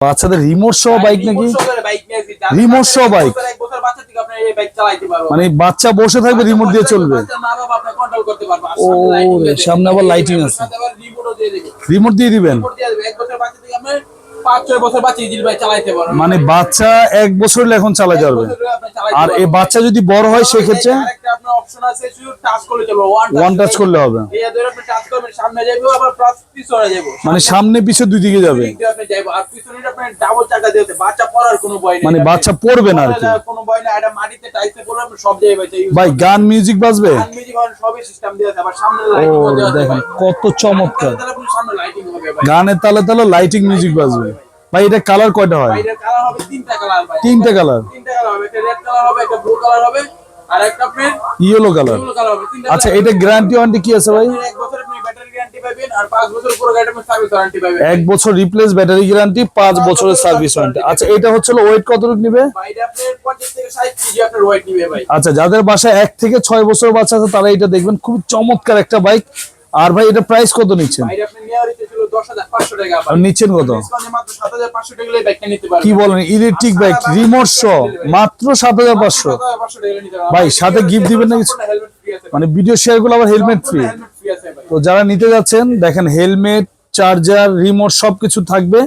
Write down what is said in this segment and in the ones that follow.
বাচ্চাদের রিমোট সহ বাইক নাকি? রিমোট সহ বাইক, মানে বাচ্চা বসে থাকবে রিমোট দিয়ে চলবে। ও সামনে আবার লাইটিং আছে, রিমোট দিয়ে দিবেন। 5-6 বছর বাচ্চা ইজিলি ভাই চালাতে পারবে, মানে বাচ্চা 1 বছর এখন চালাতে পারবে। আর এই বাচ্চা যদি বড় হয় সেই ক্ষেত্রে আরেকটা আপনার অপশন আছে, শুধু টাচ করলে চলবে, ওয়ান টাচ করলে হবে। এই ধরে আপনি টাচ করবেন সামনে যাবে, আবার প্লাস পিছনে যাবে, মানে সামনে পিছে দুই দিকে যাবে। আপনি যাবে। আর পিছনে আপনি ডাবল চাকা দিতে বাচ্চা পড়ার কোনো ভয় নেই, মানে বাচ্চা পড়বে না আর কি, কোনো ভয় না। এটা মাটিতে টাইসে পড়লে আপনি সব জায়গায় ভাই গান মিউজিক বাজবে, গান মিউজিক আর সবই সিস্টেম দেয়া আছে। আবার সামনে লাইটিং দেয়া আছে, দেখেন কত চমৎকার, আপনি সামনে লাইটিং হবে ভাই, গানের তালে তালে লাইটিং মিউজিক বাজবে। ভাই এটা কালার কয়টা হয়? এটার কালার হবে 3টা কালার ভাই, 3টা কালার। 3টা কালার হবে, একটা রেড কালার হবে, একটা ব্লু কালার হবে, আর একটা আপনার ইয়েলো কালার। কালার হবে। 3টা। আচ্ছা এটা গ্যারান্টি ওয়ারেন্টি কি আছে ভাই? 1 বছর আপনি ব্যাটারি গ্যারান্টি পাবেন, আর 5 বছর পুরো গাড়ির সার্ভিস ওয়ারেন্টি পাবেন। 1 বছর রিপ্লেস ব্যাটারি গ্যারান্টি, 5 বছরের সার্ভিস ওয়ারেন্টি। আচ্ছা এটা হচ্ছে ওয়েট কতটুকু নেবে? ভাই এটা আপনার 50 থেকে 60 কেজি আপনার ওয়েট নিবে ভাই। আচ্ছা যাদের বাসায় 1 থেকে 6 বছর বাচ্চা আছে তারা এটা দেখবেন, খুব চমৎকার একটা বাইক। আর ভাই এটা প্রাইস কত নিচ্ছেন? ভাই আপনি নেওয়ার ইচ্ছে ছিল 10,500 টাকা, আর নিচ্ছেন কত? ডিসকাউন্টে মাত্র 7,500 টাকা হলে বাইকটা নিতে পারবেন। কি বলেন, ইলেকট্রিক বাইক রিমোট সহ মাত্র 7,500? 7,500 টাকা নিতে পারবেন ভাই সাথে গিফট দিবেন না কিছু? হেলমেট ফ্রি আছে, মানে ভিডিও শেয়ার করলে আবার হেলমেট ফ্রি। হেলমেট ফ্রি আছে ভাই। তো যারা নিতে যাচ্ছেন দেখেন, হেলমেট, চার্জার, রিমোট সবকিছু থাকবে।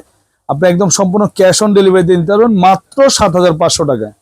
আপনি একদম সম্পূর্ণ ক্যাশ অন ডেলিভারি দিয়ে নিতে পারবেন মাত্র 7,500 টাকায়।